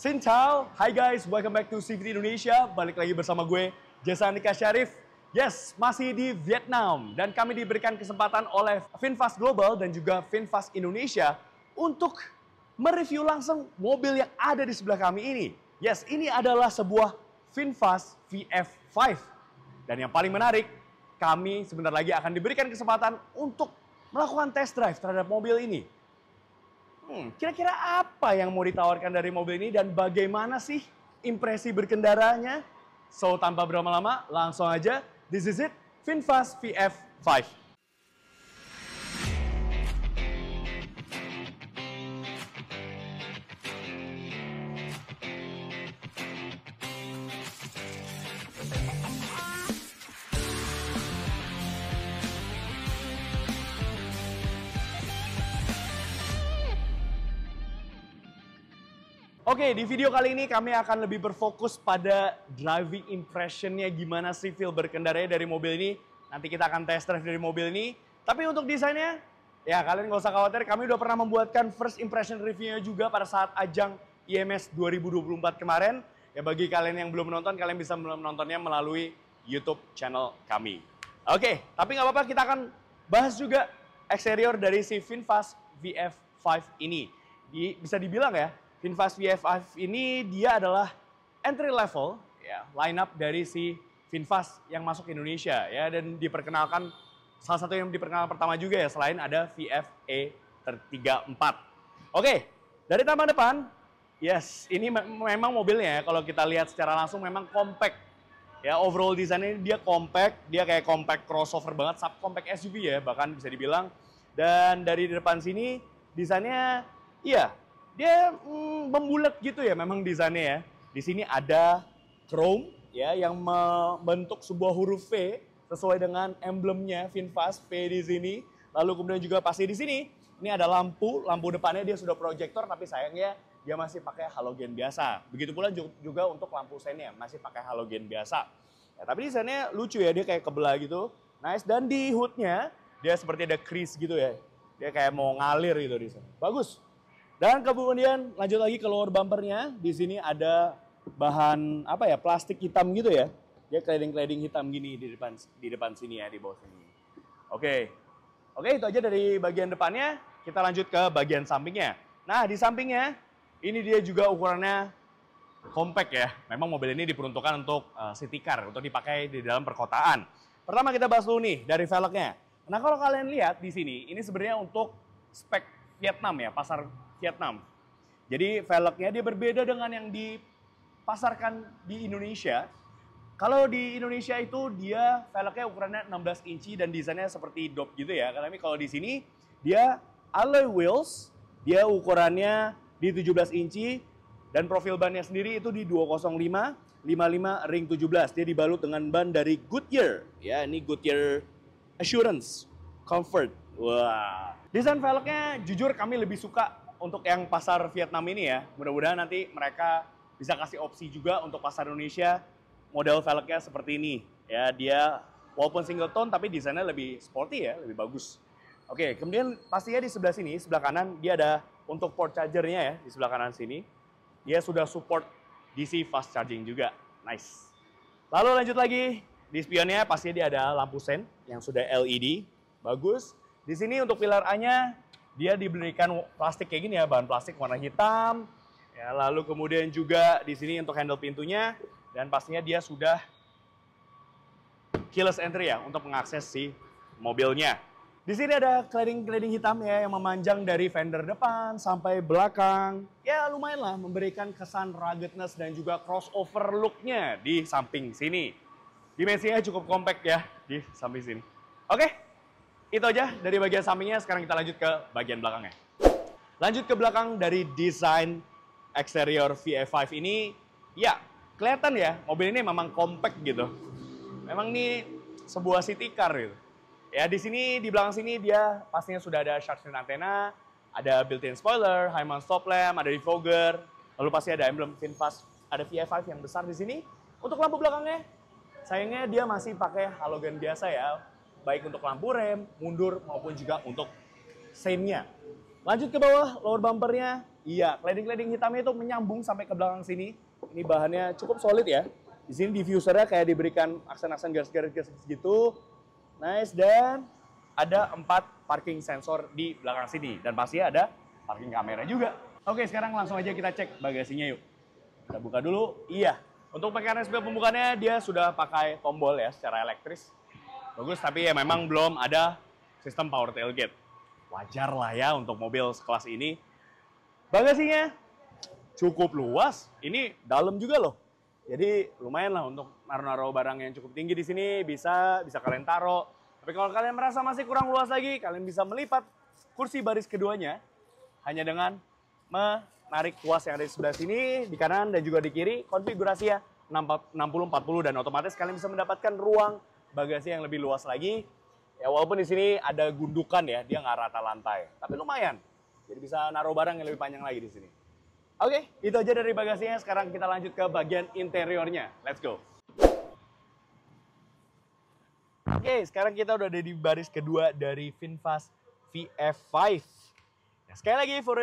Xin chào, hi guys, welcome back to CVT Indonesia. Balik lagi bersama gue, Jason Nika Syarif. Yes, masih di Vietnam. Dan kami diberikan kesempatan oleh VinFast Global dan juga VinFast Indonesia untuk mereview langsung mobil yang ada di sebelah kami ini. Yes, ini adalah sebuah VinFast VF5. Dan yang paling menarik, kami sebentar lagi akan diberikan kesempatan untuk melakukan test drive terhadap mobil ini. Kira-kira apa yang mau ditawarkan dari mobil ini dan bagaimana sih impresi berkendaranya? So, tanpa berlama-lama, langsung aja. This is it, VinFast VF5. Oke, di video kali ini kami akan lebih berfokus pada driving impression-nya, gimana sih feel berkendaranya dari mobil ini. Nanti kita akan test drive dari mobil ini. Tapi untuk desainnya, ya kalian nggak usah khawatir, kami udah pernah membuatkan first impression review-nya juga pada saat ajang IMS 2024 kemarin. Ya bagi kalian yang belum menonton, kalian bisa menontonnya melalui YouTube channel kami. Oke, tapi nggak apa-apa, kita akan bahas juga eksterior dari si VinFast VF5 ini. Bisa dibilang ya, VinFast VF5 ini dia adalah entry level ya, lineup dari si VinFast yang masuk ke Indonesia ya, dan diperkenalkan salah satu yang diperkenalkan pertama juga ya, selain ada VF-E34. Oke, dari tampilan depan, yes, ini memang mobilnya ya, kalau kita lihat secara langsung memang compact ya, overall desainnya dia compact, dia kayak compact crossover banget, subcompact SUV ya bahkan bisa dibilang. Dan dari depan sini desainnya iya, dia membulat gitu ya memang desainnya ya. Di sini ada chrome ya yang membentuk sebuah huruf V sesuai dengan emblemnya VinFast V di sini. Lalu kemudian juga pasti di sini ini ada lampu depannya dia sudah proyektor, tapi sayangnya dia masih pakai halogen biasa. Begitu pula juga untuk lampu sennya masih pakai halogen biasa. Ya, tapi desainnya lucu ya, dia kayak kebelah gitu. Nice, dan di hoodnya dia seperti ada crease gitu ya. Dia kayak mau ngalir gitu di sana. Bagus. Dan kemudian lanjut lagi ke lower bumpernya, di sini ada bahan apa ya, plastik hitam gitu ya. Dia cladding hitam gini di depan sini ya, di bawah sini. Oke, itu aja dari bagian depannya. Kita lanjut ke bagian sampingnya. Nah, di sampingnya ini dia juga ukurannya compact ya. Memang mobil ini diperuntukkan untuk city car, untuk dipakai di dalam perkotaan. Pertama kita bahas dulu nih dari velgnya. Nah, kalau kalian lihat di sini, ini sebenarnya untuk spek Vietnam ya, pasar Vietnam. Jadi velgnya dia berbeda dengan yang dipasarkan di Indonesia. Kalau di Indonesia itu dia velgnya ukurannya 16 inci dan desainnya seperti dop gitu ya. Karena kalau di sini dia alloy wheels, dia ukurannya di 17 inci dan profil bannya sendiri itu di 205 55 ring 17. Dia dibalut dengan ban dari Goodyear. Ya, ini Goodyear Assurance Comfort. Wah. Desain velgnya jujur kami lebih suka untuk yang pasar Vietnam ini ya. Mudah-mudahan nanti mereka bisa kasih opsi juga untuk pasar Indonesia model velgnya seperti ini. Ya, dia walaupun single tone tapi desainnya lebih sporty ya, lebih bagus. Oke, kemudian pastinya di sebelah sini, sebelah kanan dia ada untuk port chargernya ya, di sebelah kanan sini. Dia sudah support DC fast charging juga. Nice. Lalu lanjut lagi, di spionnya pastinya dia ada lampu sen yang sudah LED. Bagus. Di sini untuk pilar A-nya dia diberikan plastik kayak gini ya, bahan plastik warna hitam. Ya, lalu kemudian juga di sini untuk handle pintunya, dan pastinya dia sudah keyless entry ya untuk mengakses si mobilnya. Di sini ada cladding hitam ya yang memanjang dari fender depan sampai belakang. Ya lumayan lah memberikan kesan ruggedness dan juga crossover look-nya di samping sini. Dimensinya cukup compact ya di samping sini. Oke. Itu aja dari bagian sampingnya, sekarang kita lanjut ke bagian belakangnya. Lanjut ke belakang dari desain eksterior VF5 ini, ya kelihatan ya mobil ini memang compact gitu. Memang ini sebuah city car gitu. Ya di sini, di belakang sini dia pastinya sudah ada shark fin antena, ada built-in spoiler, high mount stop lamp, ada defogger, lalu pasti ada emblem VinFast, ada VF5 yang besar di sini. Untuk lampu belakangnya, sayangnya dia masih pakai halogen biasa ya. Baik untuk lampu rem, mundur, maupun juga untuk seinnya. Lanjut ke bawah, lower bumpernya. Iya, cladding-cladding hitamnya itu menyambung sampai ke belakang sini. Ini bahannya cukup solid ya. Di sini diffusernya kayak diberikan aksen-aksen garis-garis gitu. Nice, dan ada 4 parking sensor di belakang sini. Dan pasti ada parking kamera juga. Oke, sekarang langsung aja kita cek bagasinya yuk. Kita buka dulu. Iya, untuk mekanisme pembukanya dia sudah pakai tombol ya secara elektris. Bagus, tapi ya memang belum ada sistem power tailgate. Wajar lah ya untuk mobil sekelas ini. Bagasinya cukup luas. Ini dalam juga loh. Jadi lumayan lah untuk naruh-naruh barang yang cukup tinggi di sini bisa kalian taruh. Tapi kalau kalian merasa masih kurang luas lagi, kalian bisa melipat kursi baris keduanya hanya dengan menarik tuas yang ada di sebelah sini, di kanan dan juga di kiri. Konfigurasinya 60-40 dan otomatis kalian bisa mendapatkan ruang bagasi yang lebih luas lagi. Ya walaupun di sini ada gundukan ya, dia nggak rata lantai, tapi lumayan. Jadi bisa naruh barang yang lebih panjang lagi di sini. Oke, itu aja dari bagasinya. Sekarang kita lanjut ke bagian interiornya. Let's go. Oke, sekarang kita udah ada di baris kedua dari VinFast VF5. Nah, sekali lagi for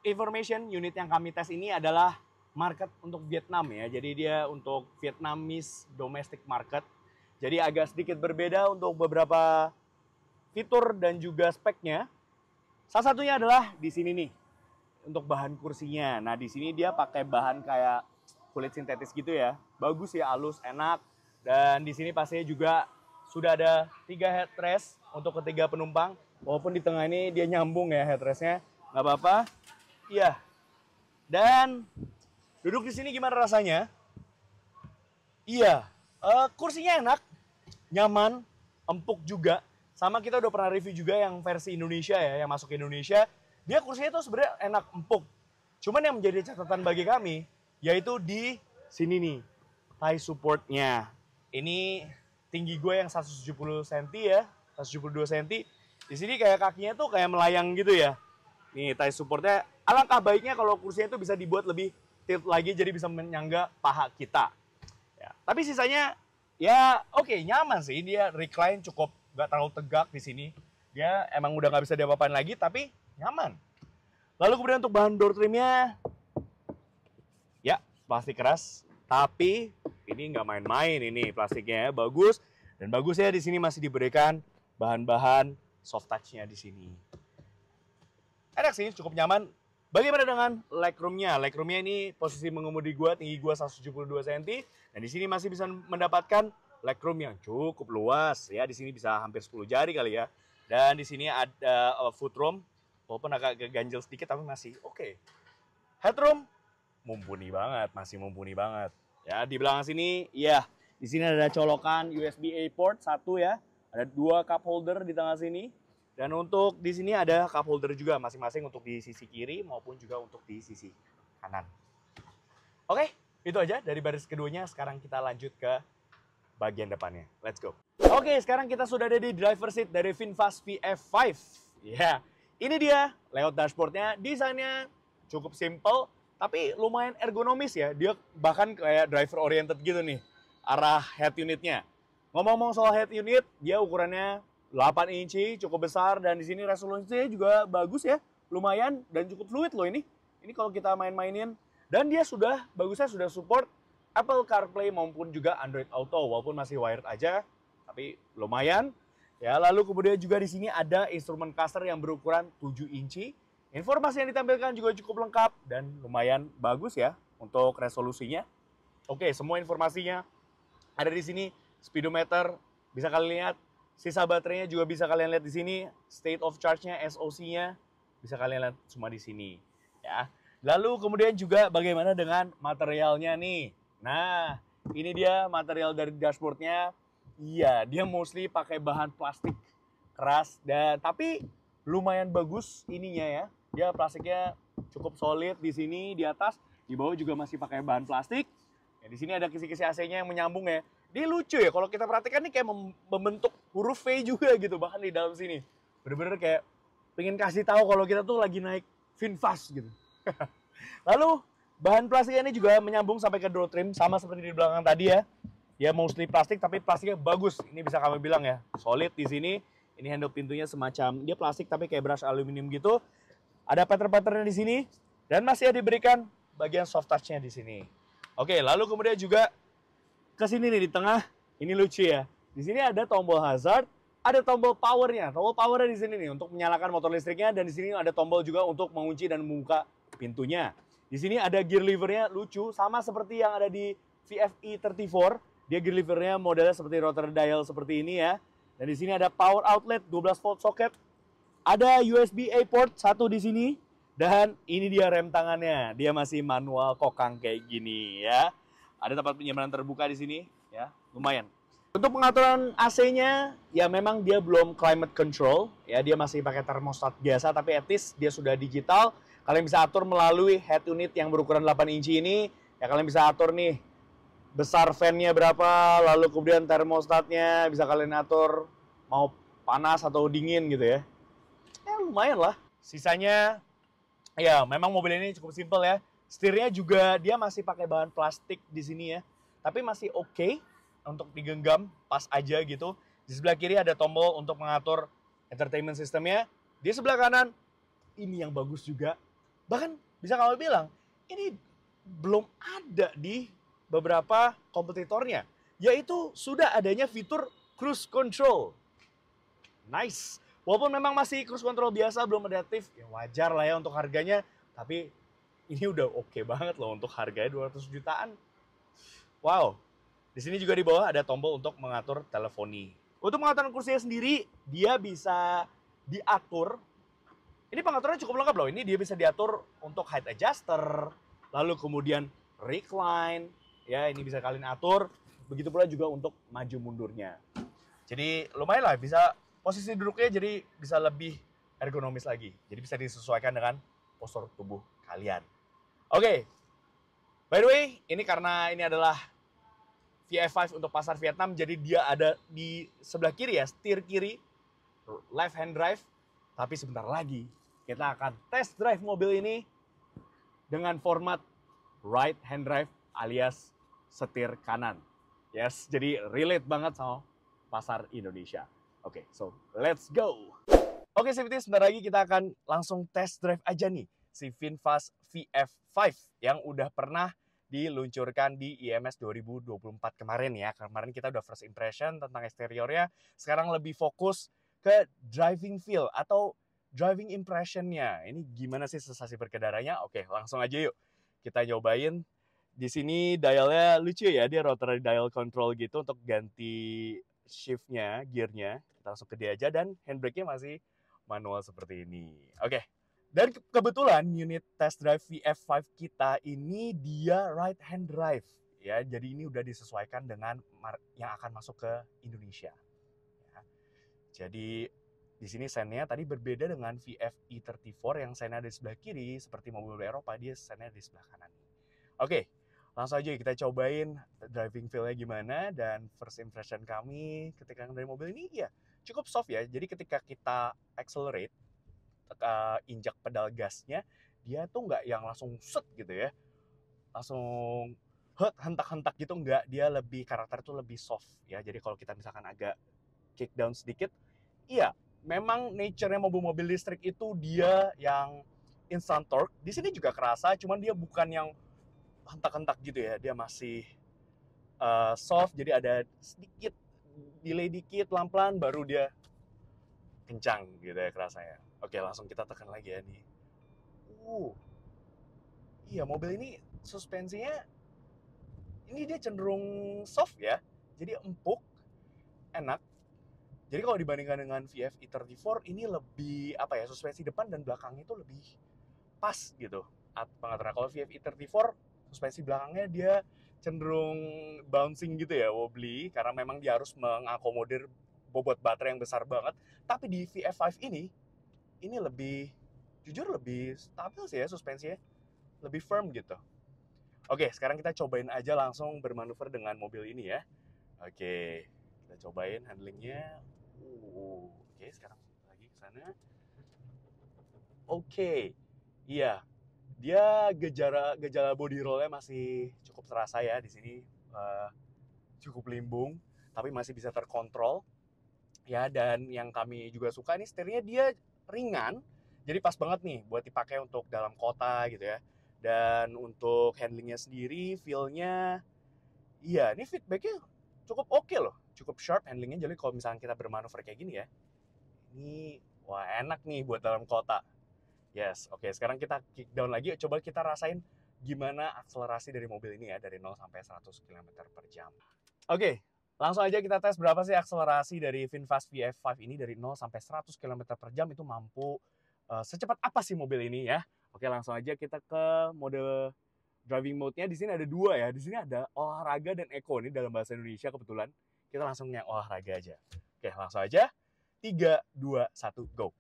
information, unit yang kami tes ini adalah market untuk Vietnam ya. Jadi dia untuk Vietnamese domestic market. Jadi agak sedikit berbeda untuk beberapa fitur dan juga speknya. Salah satunya adalah di sini nih untuk bahan kursinya. Nah di sini dia pakai bahan kayak kulit sintetis gitu ya. Bagus ya, halus, enak. Dan di sini pastinya juga sudah ada 3 headrest untuk ketiga penumpang. Walaupun di tengah ini dia nyambung ya headrestnya, nggak apa-apa. Iya. Dan duduk di sini gimana rasanya? Iya, kursinya enak, nyaman, empuk juga. Sama kita udah pernah review juga yang versi Indonesia ya, yang masuk ke Indonesia. Dia kursinya itu sebenarnya enak, empuk. Cuman yang menjadi catatan bagi kami, yaitu di sini nih, thigh supportnya. Ini tinggi gue yang 170 cm ya, 172 cm. Di sini kayak kakinya tuh kayak melayang gitu ya. Nih thigh supportnya, alangkah baiknya kalau kursinya itu bisa dibuat lebih tilt lagi, jadi bisa menyangga paha kita. Ya, tapi sisanya ya oke, nyaman sih. Dia recline cukup nggak terlalu tegak di sini. Dia emang udah nggak bisa diapa-apain lagi, tapi nyaman. Lalu kemudian untuk bahan door trimnya, ya plastik keras. Tapi ini nggak main-main, ini plastiknya ya, bagus. Dan bagus ya di sini masih diberikan bahan-bahan soft touch-nya di sini. Enak sih, cukup nyaman. Bagaimana dengan legroomnya? Legroomnya ini posisi mengemudi gua, tinggi gua 172 cm. Dan di sini masih bisa mendapatkan legroom yang cukup luas ya. Di sini bisa hampir 10 jari kali ya. Dan di sini ada footroom, walaupun agak ganjel sedikit tapi masih oke. Headroom mumpuni banget, masih mumpuni banget. Ya, di belakang sini ya, di sini ada colokan USB-A port 1 ya. Ada 2 cup holder di tengah sini. Dan untuk di sini ada cup holder juga masing-masing untuk di sisi kiri maupun juga untuk di sisi kanan. Oke, itu aja dari baris keduanya. Sekarang kita lanjut ke bagian depannya. Let's go. Oke, sekarang kita sudah ada di driver seat dari VinFast VF5. Ya, ini dia layout dashboardnya. Desainnya cukup simple, tapi lumayan ergonomis ya. Dia bahkan kayak driver oriented gitu nih, arah head unitnya. Ngomong-ngomong soal head unit, dia ukurannya 8 inci, cukup besar, dan di sini resolusinya juga bagus ya. Lumayan dan cukup fluid loh ini. Ini kalau kita main-mainin. Dan dia bagusnya sudah support Apple CarPlay maupun juga Android Auto, walaupun masih wired aja, tapi lumayan. Ya, lalu kemudian juga di sini ada instrumen cluster yang berukuran 7 inci. Informasi yang ditampilkan juga cukup lengkap dan lumayan bagus ya untuk resolusinya. Oke, semua informasinya ada di sini. Speedometer bisa kalian lihat, sisa baterainya juga bisa kalian lihat di sini. State of charge-nya, SOC-nya bisa kalian lihat semua di sini. Ya. Lalu kemudian juga bagaimana dengan materialnya nih? Nah, ini dia material dari dashboardnya. Iya, dia mostly pakai bahan plastik keras dan tapi lumayan bagus ininya ya. Dia plastiknya cukup solid di sini, di atas, di bawah juga masih pakai bahan plastik. Ya, di sini ada kisi-kisi AC-nya yang menyambung ya. Dia lucu ya, kalau kita perhatikan nih kayak membentuk huruf V juga gitu bahkan di dalam sini. Bener-bener kayak pengen kasih tahu kalau kita tuh lagi naik VinFast gitu. Lalu bahan plastiknya ini juga menyambung sampai ke door trim, sama seperti di belakang tadi ya. Dia mostly plastik, tapi plastiknya bagus. Ini bisa kami bilang ya, solid di sini. Ini handle pintunya semacam, dia plastik tapi kayak brush aluminium gitu. Ada pattern-patternnya di sini. Dan masih diberikan bagian soft touch-nya di sini. Oke, lalu kemudian juga ke sini nih di tengah, ini lucu ya. Di sini ada tombol hazard, ada tombol powernya. Tombol powernya di sini nih untuk menyalakan motor listriknya, dan di sini ada tombol juga untuk mengunci dan membuka pintunya. Di sini ada gear levernya lucu, sama seperti yang ada di VFE 34. Dia gear levernya modelnya seperti rotor dial seperti ini ya. Dan di sini ada power outlet 12 volt socket. Ada USB-A port satu di sini. Dan ini dia rem tangannya. Dia masih manual kokang kayak gini ya. Ada tempat penyimpanan terbuka di sini ya, lumayan. Untuk pengaturan AC-nya ya memang dia belum climate control ya, dia masih pakai termostat biasa, tapi at least dia sudah digital. Kalian bisa atur melalui head unit yang berukuran 8 inci ini. Ya kalian bisa atur nih besar fan-nya berapa, lalu kemudian termostatnya bisa kalian atur mau panas atau dingin gitu ya. Ya lumayan lah. Sisanya ya memang mobil ini cukup simpel ya. Setirnya juga dia masih pakai bahan plastik di sini ya. Tapi masih oke untuk digenggam, pas aja gitu. Di sebelah kiri ada tombol untuk mengatur entertainment systemnya. Di sebelah kanan, ini yang bagus juga. Bahkan bisa kamu bilang, ini belum ada di beberapa kompetitornya. Yaitu sudah adanya fitur cruise control. Nice. Walaupun memang masih cruise control biasa, belum adaptif, ya wajar lah ya untuk harganya. Tapi ini udah oke banget loh untuk harganya 200 jutaan. Wow. Di sini juga di bawah ada tombol untuk mengatur teleponi. Untuk pengaturan kursinya sendiri, dia bisa diatur. Ini pengaturannya cukup lengkap loh. Ini dia bisa diatur untuk height adjuster, lalu kemudian recline. Ya, ini bisa kalian atur. Begitu pula juga untuk maju mundurnya. Jadi lumayan lah, bisa posisi duduknya jadi bisa lebih ergonomis lagi. Jadi bisa disesuaikan dengan postur tubuh kalian. Oke, by the way, ini karena ini adalah VF5 untuk pasar Vietnam, jadi dia ada di sebelah kiri ya, setir kiri, left hand drive. Tapi sebentar lagi kita akan test drive mobil ini dengan format right hand drive alias setir kanan. Yes, jadi relate banget sama pasar Indonesia. Oke, so let's go. Oke, Safety, sebentar lagi kita akan langsung test drive aja nih si VinFast VF5 yang udah pernah diluncurkan di IMS 2024 kemarin ya. Kemarin kita udah first impression tentang eksteriornya. Sekarang lebih fokus ke driving feel atau driving impressionnya. Ini gimana sih sensasi berkendaranya? Oke, langsung aja yuk. Kita nyobain. Di sini dialnya lucu ya, dia rotary dial control gitu untuk ganti shiftnya, gearnya. Kita langsung ke dia aja, dan handbrake-nya masih manual seperti ini. Oke. Dan kebetulan unit test drive VF5 kita ini dia right hand drive ya. Jadi ini udah disesuaikan dengan yang akan masuk ke Indonesia. Ya. Jadi di sini sennya tadi berbeda dengan VFE 34 yang sennya di sebelah kiri seperti mobil Eropa, dia sennya di sebelah kanan. Oke, langsung aja kita cobain driving feel-nya gimana, dan first impression kami ketika dari mobil ini ya cukup soft ya. Jadi ketika kita accelerate, injak pedal gasnya, dia tuh nggak yang langsung set gitu ya, langsung hentak-hentak gitu, nggak. Dia lebih, karakter tuh lebih soft ya. Jadi kalau kita misalkan agak kick down sedikit, iya memang nature-nya mobil-mobil listrik itu dia yang instant torque. Di sini juga kerasa, cuman dia bukan yang hentak-hentak gitu ya. Dia masih soft, jadi ada sedikit delay dikit, pelan-pelan baru dia kencang gitu ya kerasanya. Oke, langsung kita tekan lagi ya nih. Iya, mobil ini suspensinya ini dia cenderung soft ya. Jadi empuk, enak. Jadi kalau dibandingkan dengan VFE 34 ini lebih apa ya, suspensi depan dan belakangnya itu lebih pas gitu. Pengaturan kalau VFE 34 suspensi belakangnya dia cenderung bouncing gitu ya, wobbly, karena memang dia harus mengakomodir bobot baterai yang besar banget. Tapi di VF5 ini lebih, jujur lebih stabil sih ya suspensinya, lebih firm gitu. Oke, sekarang kita cobain aja langsung bermanuver dengan mobil ini ya. Oke, kita cobain handlingnya. Oke, sekarang lagi ke sana. Oke, iya, dia gejala body roll-nya masih cukup terasa ya di sini, cukup limbung, tapi masih bisa terkontrol ya. Dan yang kami juga suka nih, setirnya dia ringan, Jadi pas banget nih buat dipakai untuk dalam kota gitu ya. Dan untuk handlingnya sendiri, feel-nya, iya ini feedback-nya cukup oke loh. Cukup sharp handlingnya, jadi kalau misalnya kita bermanuver kayak gini ya, ini wah enak nih buat dalam kota. Yes, oke sekarang kita kick down lagi, coba kita rasain gimana akselerasi dari mobil ini ya, dari 0 sampai 100 km per jam. Oke, langsung aja kita tes berapa sih akselerasi dari VinFast VF5 ini dari 0 sampai 100 km per jam itu mampu secepat apa sih mobil ini ya. Oke, langsung aja kita ke mode driving mode-nya. Di sini ada dua ya, di sini ada olahraga dan eco, ini dalam bahasa Indonesia kebetulan. Kita langsung yang olahraga aja. Oke, langsung aja. 3, 2, 1, go.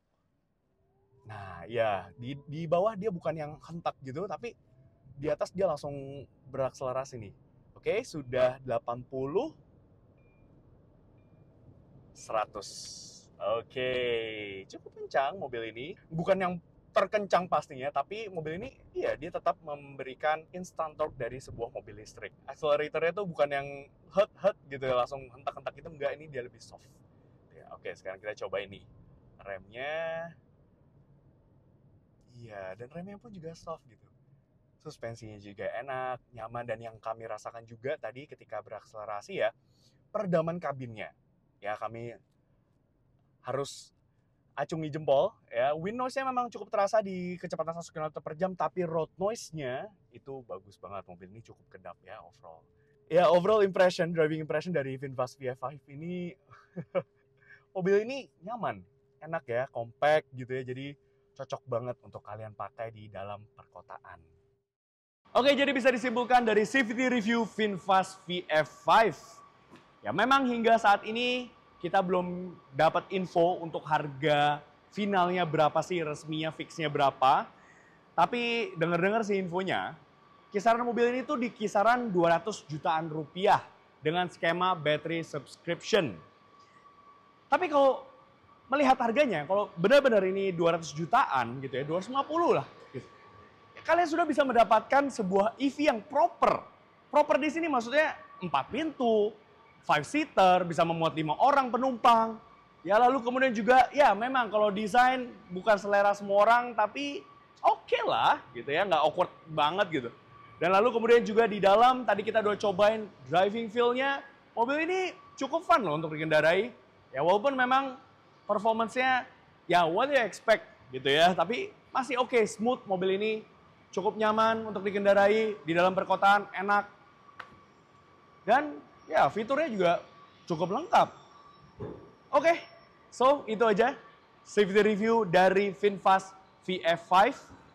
Nah, ya, di bawah dia bukan yang hentak gitu, tapi di atas dia langsung berakselerasi nih. Oke, sudah 80, 100. Oke, cukup kencang mobil ini. Bukan yang terkencang pastinya, tapi mobil ini iya dia tetap memberikan instant torque dari sebuah mobil listrik. Accelerator-nya tuh bukan yang hot gitu langsung hentak-hentak, itu enggak, ini dia lebih soft. Ya, oke, sekarang kita coba ini. Remnya, iya, dan remnya pun juga soft gitu. Suspensinya juga enak, nyaman, dan yang kami rasakan juga tadi ketika berakselerasi ya, peredaman kabinnya. Ya, kami harus acungi jempol ya. Wind noise-nya memang cukup terasa di kecepatan 100 km per jam, tapi road noise-nya itu bagus banget. Mobil ini cukup kedap ya overall. Ya, overall impression, driving impression dari VinFast VF5 ini mobil ini nyaman, enak ya, compact gitu ya. Jadi cocok banget untuk kalian pakai di dalam perkotaan. Oke, jadi bisa disimpulkan dari safety review VinFast VF5. Ya, memang hingga saat ini kita belum dapat info untuk harga finalnya berapa sih, resminya, fixnya berapa. Tapi dengar-dengar sih infonya, kisaran mobil ini tuh di kisaran 200 jutaan rupiah dengan skema battery subscription. Tapi kalau melihat harganya, kalau benar-benar ini 200 jutaan gitu ya, 250 lah. Gitu. Kalian sudah bisa mendapatkan sebuah EV yang proper. Proper di sini maksudnya 4 pintu, 5-seater, bisa memuat 5 orang penumpang. Ya lalu kemudian juga, ya memang kalau desain bukan selera semua orang, tapi oke lah gitu ya, nggak awkward banget gitu. Dan lalu kemudian juga di dalam, tadi kita udah cobain driving feel-nya, mobil ini cukup fun loh untuk dikendarai. Ya walaupun memang performance-nya, ya what you expect gitu ya, tapi masih oke, smooth mobil ini, cukup nyaman untuk dikendarai, di dalam perkotaan enak. Dan ya, fiturnya juga cukup lengkap. Oke, so itu aja safety review dari VinFast VF5.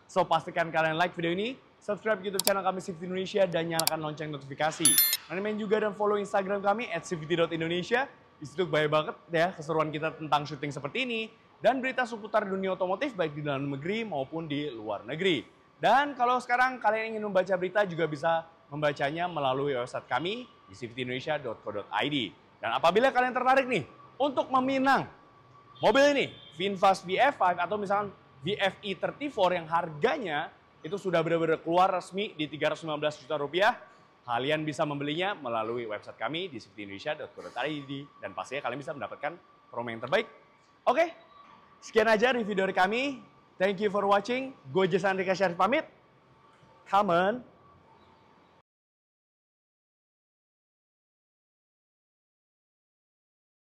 So pastikan kalian like video ini, subscribe YouTube channel kami Safety Indonesia, dan nyalakan lonceng notifikasi. Main juga dan follow Instagram kami @safety.indonesia. Di situ banyak banget ya keseruan kita tentang syuting seperti ini dan berita seputar dunia otomotif baik di dalam negeri maupun di luar negeri. Dan kalau sekarang kalian ingin membaca berita juga bisa membacanya melalui website kami di safetyindonesia.co.id. Dan apabila kalian tertarik nih untuk meminang mobil ini, VinFast VF5 atau misalkan VFE 34 yang harganya itu sudah benar-benar keluar resmi di 319 juta rupiah, kalian bisa membelinya melalui website kami di safetyindonesia.co.id dan pastinya kalian bisa mendapatkan promo yang terbaik. Oke, sekian aja review dari kami. Thank you for watching. Gue Jason Andika Syarif pamit. Come on.